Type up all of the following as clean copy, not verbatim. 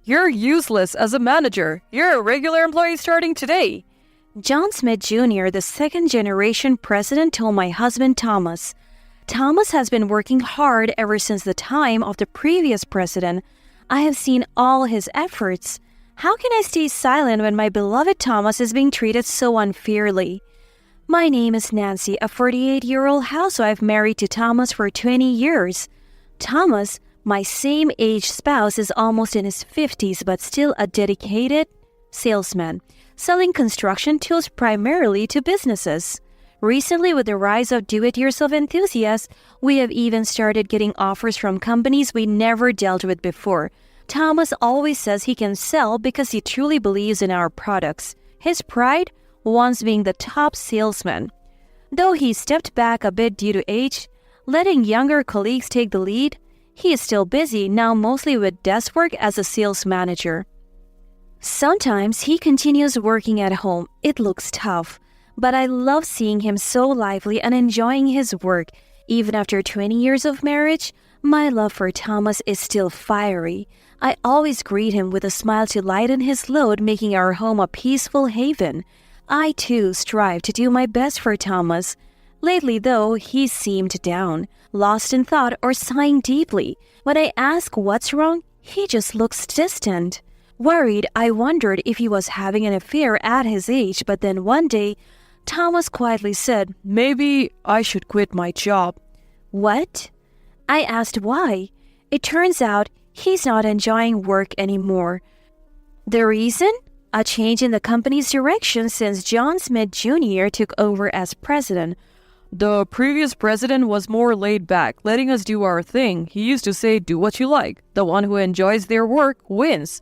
You're useless as a manager. You're a regular employee starting today. John Smith Jr., the second-generation president, told my husband Thomas. Thomas has been working hard ever since the time of the previous president. I have seen all his efforts. How can I stay silent when my beloved Thomas is being treated so unfairly? My name is Nancy, a 48-year-old housewife married to Thomas for 20 years. Thomas, my same-age spouse, is almost in his 50s but still a dedicated salesman, selling construction tools primarily to businesses. Recently, with the rise of do-it-yourself enthusiasts, we have even started getting offers from companies we never dealt with before. Thomas always says he can sell because he truly believes in our products. His pride? Once being the top salesman. Though he stepped back a bit due to age, letting younger colleagues take the lead, he is still busy, now mostly with desk work as a sales manager. Sometimes he continues working at home. It looks tough, but I love seeing him so lively and enjoying his work. Even after 20 years of marriage, my love for Thomas is still fiery. I always greet him with a smile to lighten his load, making our home a peaceful haven. I too strive to do my best for Thomas. Lately, though, he seemed down, lost in thought or sighing deeply. When I ask what's wrong, he just looks distant. Worried, I wondered if he was having an affair at his age, but then one day, Thomas quietly said, Maybe I should quit my job. What? I asked why. It turns out he's not enjoying work anymore. The reason? A change in the company's direction since John Smith Jr. took over as president. The previous president was more laid back, letting us do our thing. He used to say, do what you like. The one who enjoys their work wins.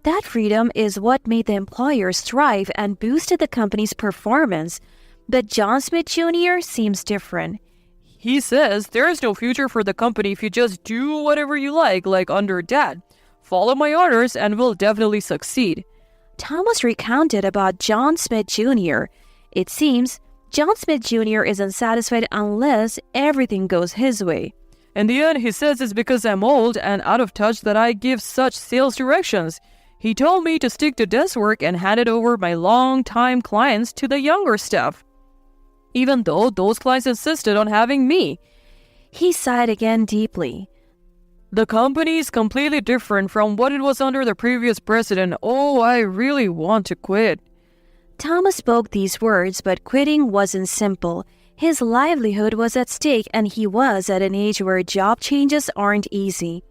That freedom is what made the employers thrive and boosted the company's performance. But John Smith Jr. seems different. He says there is no future for the company if you just do whatever you like under Dad. Follow my orders and we'll definitely succeed. Thomas recounted about John Smith Jr. It seems John Smith Jr. is unsatisfied unless everything goes his way. In the end, he says it's because I'm old and out of touch that I give such sales directions. He told me to stick to desk work and handed over my long-time clients to the younger staff, even though those clients insisted on having me. He sighed again deeply. The company is completely different from what it was under the previous president. Oh, I really want to quit. Thomas spoke these words, but quitting wasn't simple. His livelihood was at stake, and he was at an age where job changes aren't easy.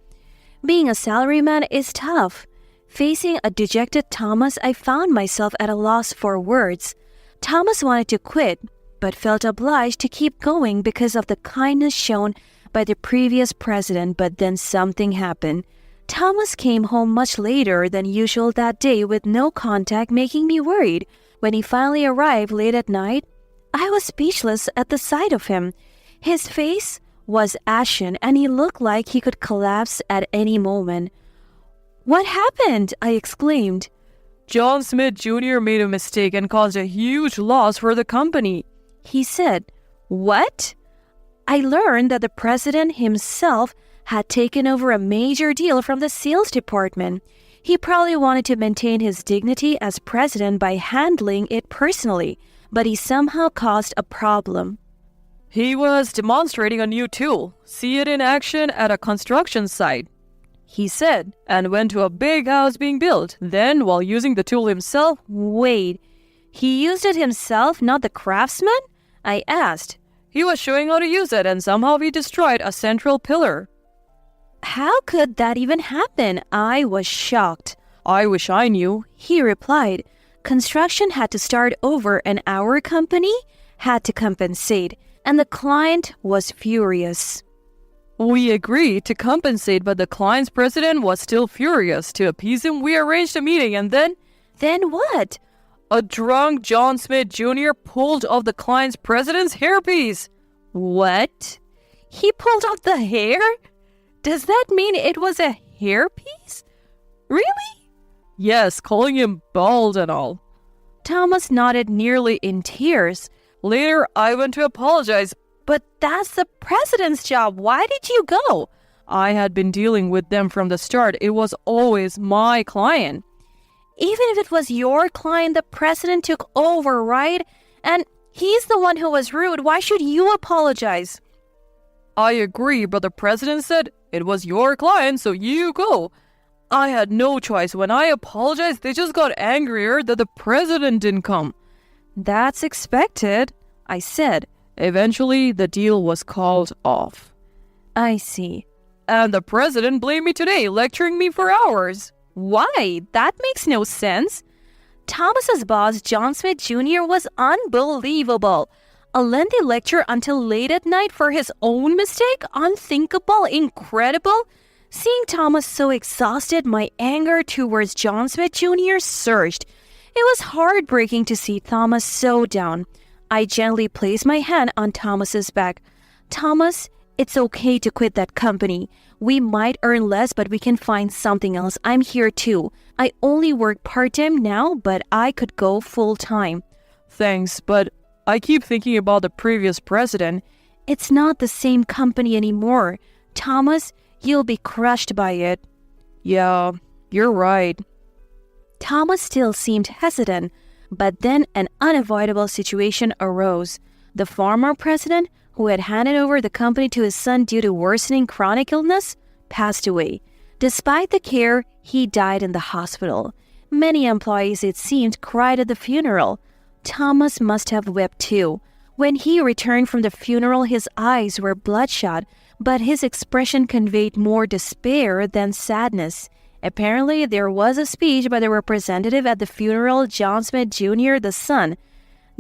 Being a salaryman is tough. Facing a dejected Thomas, I found myself at a loss for words. Thomas wanted to quit, but felt obliged to keep going because of the kindness shown by the previous president. But then something happened. Thomas came home much later than usual that day with no contact, making me worried. When he finally arrived late at night, I was speechless at the sight of him. His face was ashen and he looked like he could collapse at any moment. What happened? I exclaimed. John Smith Jr. made a mistake and caused a huge loss for the company. He said, What? I learned that the president himself had taken over a major deal from the sales department. He probably wanted to maintain his dignity as president by handling it personally, but he somehow caused a problem. He was demonstrating a new tool. See it in action at a construction site, he said, and went to a big house being built. Then, while using the tool himself, Wait, he used it himself, not the craftsman? I asked. He was showing how to use it, and somehow he destroyed a central pillar. How could that even happen? I was shocked. I wish I knew, he replied. Construction had to start over and our company had to compensate, and the client was furious. We agreed to compensate, but the client's president was still furious. To appease him, we arranged a meeting, and then... Then what? A drunk John Smith Jr. pulled off the client's president's hairpiece. What? He pulled off the hair? Does that mean it was a hairpiece? Really? Yes, calling him bald and all. Thomas nodded, nearly in tears. Later, I went to apologize. But that's the president's job. Why did you go? I had been dealing with them from the start. It was always my client. Even if it was your client, the president took over, right? And he's the one who was rude. Why should you apologize? I agree, but the president said it was your client, so you go. I had no choice. When I apologized, they just got angrier that the president didn't come. That's expected, I said. Eventually, the deal was called off. I see. And the president blamed me today, lecturing me for hours. Why? That makes no sense. Thomas's boss, John Smith Jr., was unbelievable. A lengthy lecture until late at night for his own mistake? Unthinkable, incredible. Seeing Thomas so exhausted, my anger towards John Smith Jr. surged. It was heartbreaking to see Thomas so down. I gently placed my hand on Thomas's back. Thomas, it's okay to quit that company. We might earn less, but we can find something else. I'm here too. I only work part-time now, but I could go full-time. Thanks, but I keep thinking about the previous president. It's not the same company anymore. Thomas, you'll be crushed by it. Yeah, you're right. Thomas still seemed hesitant, but then an unavoidable situation arose. The former president, who had handed over the company to his son due to worsening chronic illness, passed away. Despite the care, he died in the hospital. Many employees, it seemed, cried at the funeral. Thomas must have wept too. When he returned from the funeral, his eyes were bloodshot, but his expression conveyed more despair than sadness. Apparently, there was a speech by the representative at the funeral, John Smith Jr., the son.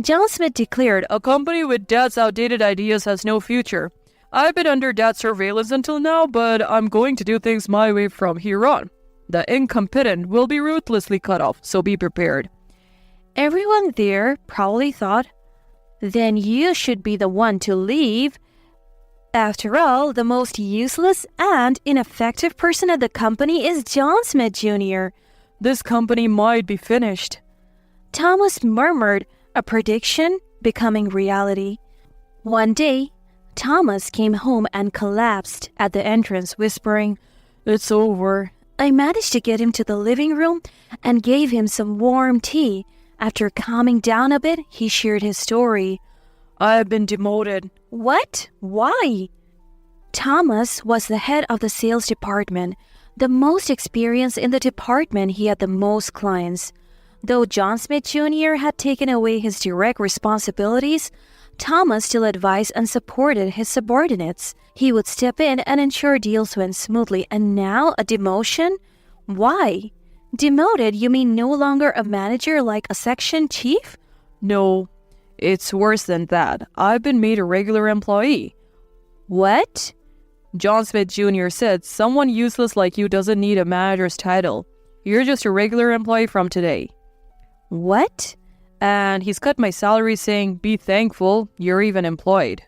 John Smith declared, "A company with Dad's outdated ideas has no future. I've been under Dad's surveillance until now, but I'm going to do things my way from here on. The incompetent will be ruthlessly cut off, so be prepared." Everyone there probably thought, then you should be the one to leave. After all, the most useless and ineffective person at the company is John Smith Jr. This company might be finished. Thomas murmured, a prediction becoming reality. One day, Thomas came home and collapsed at the entrance, whispering, "It's over." I managed to get him to the living room and gave him some warm tea. After calming down a bit, he shared his story. "I've been demoted." What? Why? Thomas was the head of the sales department. The most experienced in the department, he had the most clients. Though John Smith Jr. had taken away his direct responsibilities, Thomas still advised and supported his subordinates. He would step in and ensure deals went smoothly. And now a demotion? Why? Demoted, you mean no longer a manager like a section chief? No, it's worse than that. I've been made a regular employee. What? John Smith Jr. said, "Someone useless like you doesn't need a manager's title. You're just a regular employee from today." What? And he's cut my salary saying, "Be thankful, you're even employed."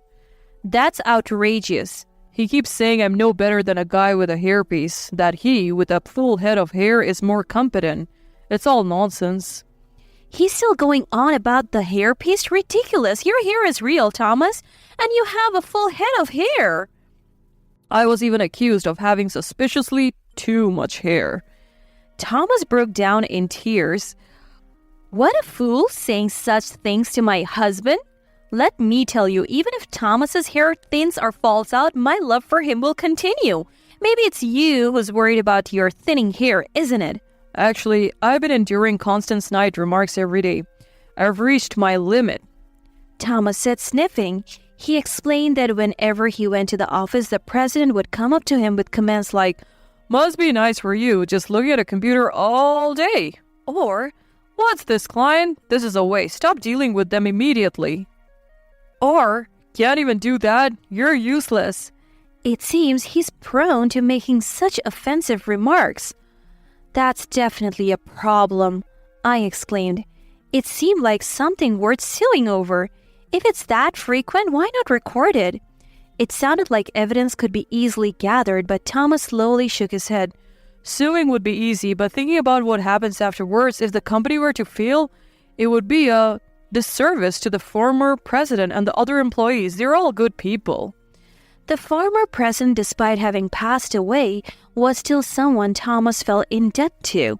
That's outrageous. He keeps saying I'm no better than a guy with a hairpiece, that he, with a full head of hair, is more competent. It's all nonsense. He's still going on about the hairpiece? Ridiculous. Your hair is real, Thomas, and you have a full head of hair. I was even accused of having suspiciously too much hair. Thomas broke down in tears. What a fool, saying such things to my husband. Let me tell you, even if Thomas's hair thins or falls out, my love for him will continue. Maybe it's you who's worried about your thinning hair, isn't it? Actually, I've been enduring constant snide remarks every day. I've reached my limit. Thomas said, sniffing. He explained that whenever he went to the office, the president would come up to him with comments like, "Must be nice for you, just looking at a computer all day." Or, "What's this, client? This is a waste. Stop dealing with them immediately." Or, "Can't even do that. You're useless." It seems he's prone to making such offensive remarks. That's definitely a problem, I exclaimed. It seemed like something worth suing over. If it's that frequent, why not record it? It sounded like evidence could be easily gathered, but Thomas slowly shook his head. Suing would be easy, but thinking about what happens afterwards, if the company were to fail, it would be a disservice to the former president and the other employees. They're all good people. The former president, despite having passed away, was still someone Thomas felt in debt to.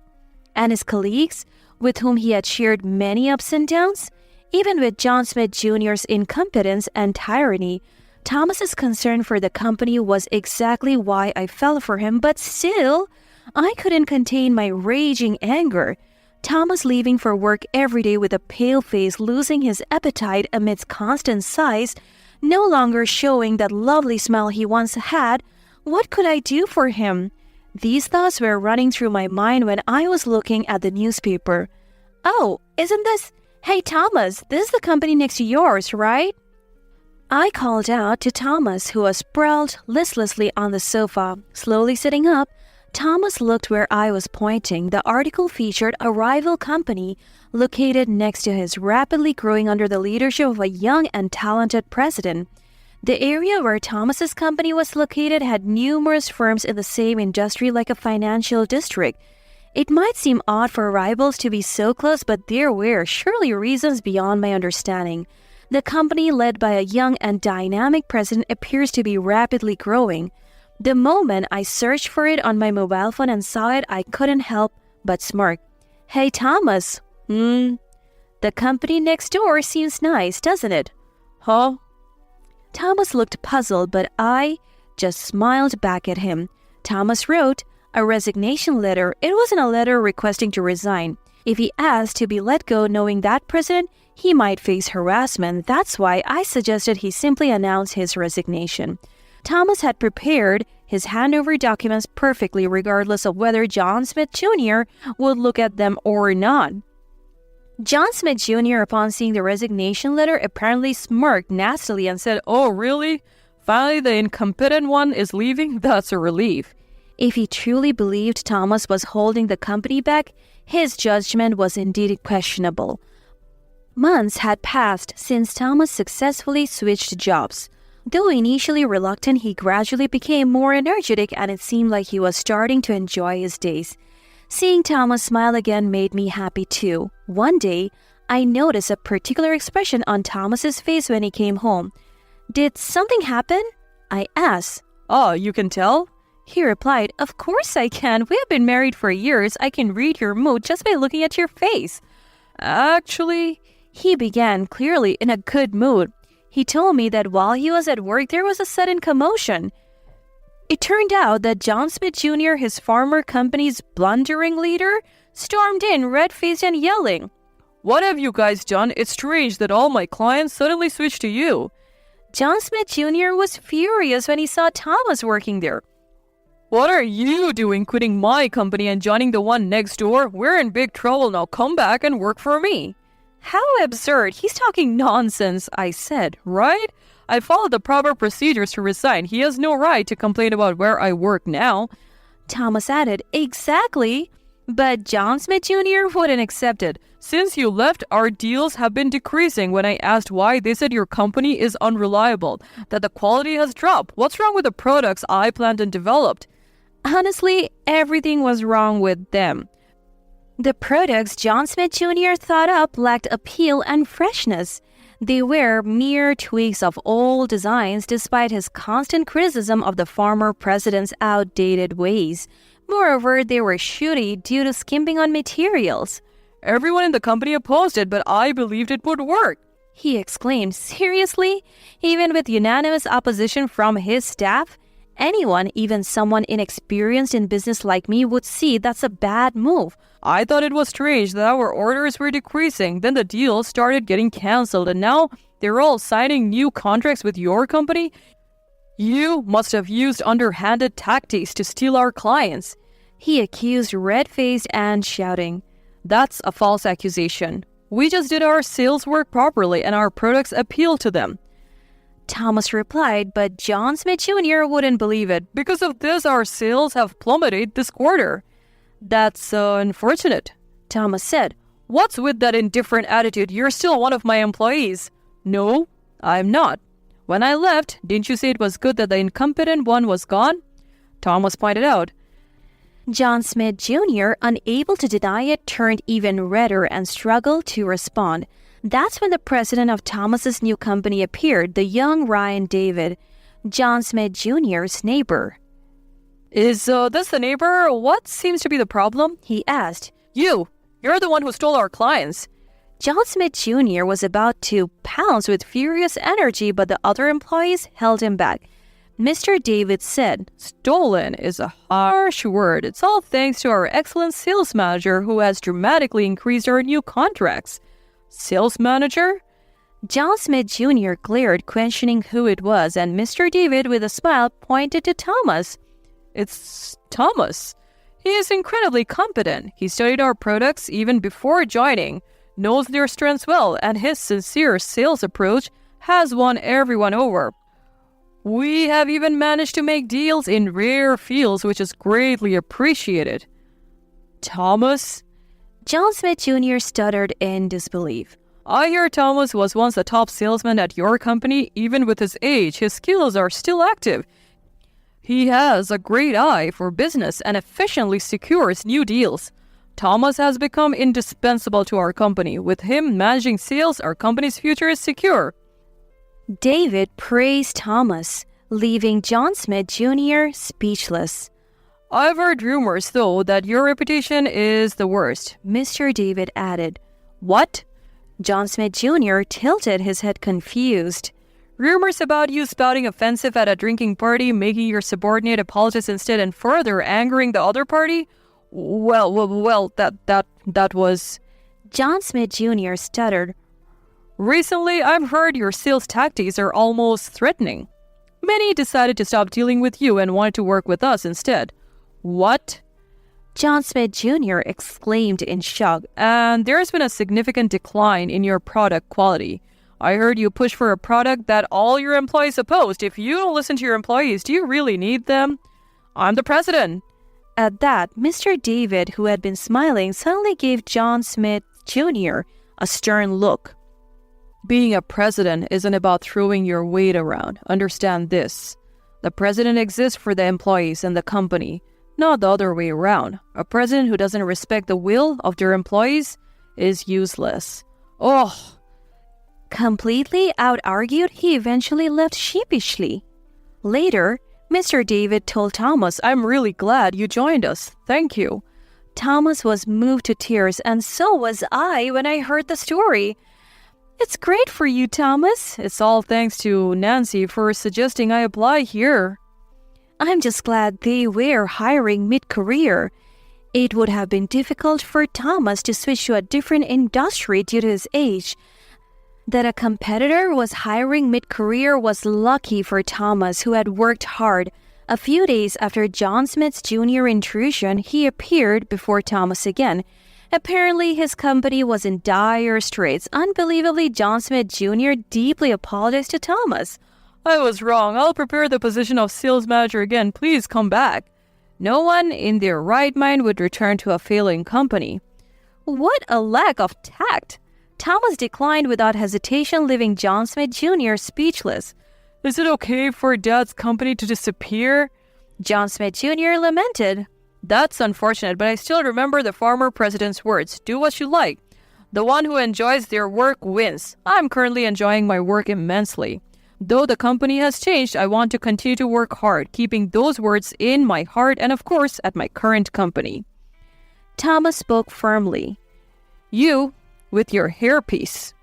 And his colleagues, with whom he had shared many ups and downs, even with John Smith Jr.'s incompetence and tyranny, Thomas's concern for the company was exactly why I fell for him, but still, I couldn't contain my raging anger. Thomas leaving for work every day with a pale face, losing his appetite amidst constant sighs, no longer showing that lovely smile he once had. What could I do for him? These thoughts were running through my mind when I was looking at the newspaper. Oh, isn't this... Hey, Thomas, this is the company next to yours, right? I called out to Thomas, who was sprawled listlessly on the sofa. Slowly sitting up, Thomas looked where I was pointing. The article featured a rival company located next to his, rapidly growing under the leadership of a young and talented president. The area where Thomas's company was located had numerous firms in the same industry, like a financial district. It might seem odd for rivals to be so close, but there were surely reasons beyond my understanding. The company, led by a young and dynamic president, appears to be rapidly growing. The moment I searched for it on my mobile phone and saw it, I couldn't help but smirk. Hey, Thomas. The company next door seems nice, doesn't it? Huh? Thomas looked puzzled, but I just smiled back at him. Thomas wrote a resignation letter. It wasn't a letter requesting to resign. If he asked to be let go, knowing that president, he might face harassment. That's why I suggested he simply announce his resignation. Thomas had prepared his handover documents perfectly, regardless of whether John Smith Jr. would look at them or not. John Smith Jr., upon seeing the resignation letter, apparently smirked nastily and said, "Oh, really? Finally the incompetent one is leaving? That's a relief." If he truly believed Thomas was holding the company back, his judgment was indeed questionable. Months had passed since Thomas successfully switched jobs. Though initially reluctant, he gradually became more energetic, and it seemed like he was starting to enjoy his days. Seeing Thomas smile again made me happy too. One day, I noticed a particular expression on Thomas's face when he came home. "Did something happen?" I asked. "Oh, you can tell?" He replied, "Of course I can. We have been married for years. I can read your mood just by looking at your face." "Actually," he began, clearly in a good mood. He told me that while he was at work, there was a sudden commotion. It turned out that John Smith Jr., his former company's blundering leader, stormed in, red-faced and yelling, "What have you guys done? It's strange that all my clients suddenly switched to you." John Smith Jr. was furious when he saw Thomas working there. "What are you doing, quitting my company and joining the one next door? We're in big trouble now. Come back and work for me." "How absurd. He's talking nonsense," I said. "Right? I followed the proper procedures to resign. He has no right to complain about where I work now." Thomas added, "Exactly. But John Smith Jr. wouldn't accept it. Since you left, our deals have been decreasing. When I asked why, they said your company is unreliable, that the quality has dropped. What's wrong with the products I planned and developed?" Honestly, everything was wrong with them. The products John Smith Jr. thought up lacked appeal and freshness. They were mere tweaks of old designs, despite his constant criticism of the former president's outdated ways. Moreover, they were shooty due to skimping on materials. "Everyone in the company opposed it, but I believed it would work," he exclaimed. "Seriously? Even with unanimous opposition from his staff? Anyone, even someone inexperienced in business like me, would see that's a bad move. I thought it was strange that our orders were decreasing. Then the deals started getting canceled, and now they're all signing new contracts with your company. You must have used underhanded tactics to steal our clients," he accused, red-faced and shouting. "That's a false accusation. We just did our sales work properly, and our products appeal to them." Thomas replied, but John Smith Jr. wouldn't believe it. "Because of this, our sales have plummeted this quarter." "That's unfortunate," Thomas said. "What's with that indifferent attitude? You're still one of my employees." "No, I'm not. When I left, didn't you say it was good that the incompetent one was gone?" Thomas pointed out. John Smith Jr., unable to deny it, turned even redder and struggled to respond. That's when the president of Thomas's new company appeared, the young Ryan David. John Smith Jr.'s neighbor. Is this the neighbor? What seems to be the problem? He asked. You're the one who stole our clients. John Smith Jr. was about to pounce with furious energy, but the other employees held him back. Mr. David said, Stolen is a harsh word. It's all thanks to our excellent sales manager who has dramatically increased our new contracts. Sales manager? John Smith Jr. glared, questioning who it was, and Mr. David, with a smile, pointed to Thomas. It's Thomas. He is incredibly competent. He studied our products even before joining, knows their strengths well, and his sincere sales approach has won everyone over. We have even managed to make deals in rare fields, which is greatly appreciated. Thomas? John Smith Jr. stuttered in disbelief. I hear Thomas was once a top salesman at your company. Even with his age, his skills are still active. He has a great eye for business and efficiently secures new deals. Thomas has become indispensable to our company. With him managing sales, our company's future is secure. David praised Thomas, leaving John Smith Jr. speechless. I've heard rumors, though, that your reputation is the worst, Mr. David added. What? John Smith Jr. tilted his head confused. Rumors about you spouting offensive at a drinking party, making your subordinate apologize instead, and further angering the other party? Well, that was... John Smith Jr. stuttered. Recently, I've heard your sales tactics are almost threatening. Many decided to stop dealing with you and wanted to work with us instead. What? John Smith Jr. exclaimed in shock. And there's been a significant decline in your product quality. I heard you push for a product that all your employees opposed. If you don't listen to your employees, do you really need them? I'm the president. At that, Mr. David, who had been smiling, suddenly gave John Smith Jr. a stern look. Being a president isn't about throwing your weight around. Understand this. The president exists for the employees and the company, not the other way around. A president who doesn't respect the will of their employees is useless. Oh! Completely out-argued, he eventually left sheepishly. Later, Mr. David told Thomas, I'm really glad you joined us. Thank you. Thomas was moved to tears, and so was I when I heard the story. It's great for you, Thomas. It's all thanks to Nancy for suggesting I apply here. I'm just glad they were hiring mid-career. It would have been difficult for Thomas to switch to a different industry due to his age. That a competitor was hiring mid-career was lucky for Thomas, who had worked hard. A few days after John Smith's Jr. intrusion, he appeared before Thomas again. Apparently, his company was in dire straits. Unbelievably, John Smith Jr. deeply apologized to Thomas. I was wrong. I'll prepare the position of sales manager again. Please come back. No one in their right mind would return to a failing company. What a lack of tact! Thomas declined without hesitation, leaving John Smith Jr. speechless. Is it okay for Dad's company to disappear? John Smith Jr. lamented. That's unfortunate, but I still remember the former president's words. Do what you like. The one who enjoys their work wins. I'm currently enjoying my work immensely. Though the company has changed, I want to continue to work hard, keeping those words in my heart and, of course, at my current company. Thomas spoke firmly. You, with your hairpiece.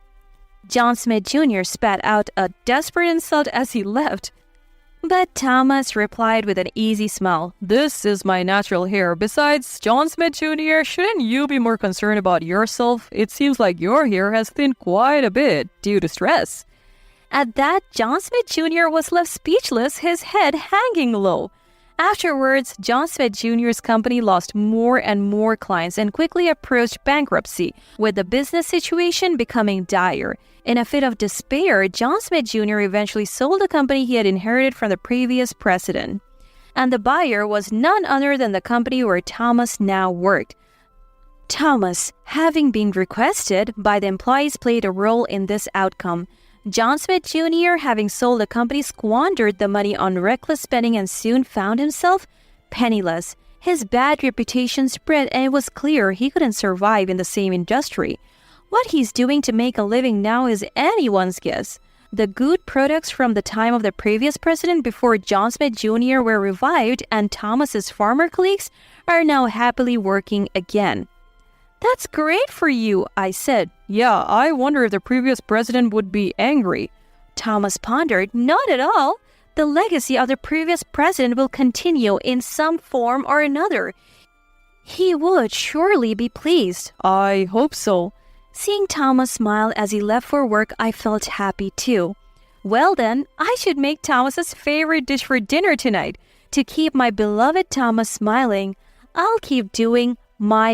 John Smith Jr. spat out a desperate insult as he left. But Thomas replied with an easy smile. This is my natural hair. Besides, John Smith Jr., shouldn't you be more concerned about yourself? It seems like your hair has thinned quite a bit due to stress. At that, John Smith Jr. was left speechless, his head hanging low. Afterwards, John Smith Jr.'s company lost more and more clients and quickly approached bankruptcy, with the business situation becoming dire. In a fit of despair, John Smith Jr. eventually sold the company he had inherited from the previous president. And the buyer was none other than the company where Thomas now worked. Thomas, having been requested by the employees, played a role in this outcome. John Smith Jr., having sold the company, squandered the money on reckless spending and soon found himself penniless. His bad reputation spread, and it was clear he couldn't survive in the same industry. What he's doing to make a living now is anyone's guess. The good products from the time of the previous president before John Smith Jr. were revived and Thomas's farmer colleagues are now happily working again. That's great for you, I said. Yeah, I wonder if the previous president would be angry. Thomas pondered. Not at all. The legacy of the previous president will continue in some form or another. He would surely be pleased. I hope so. Seeing Thomas smile as he left for work, I felt happy too. Well then, I should make Thomas's favorite dish for dinner tonight. To keep my beloved Thomas smiling, I'll keep doing my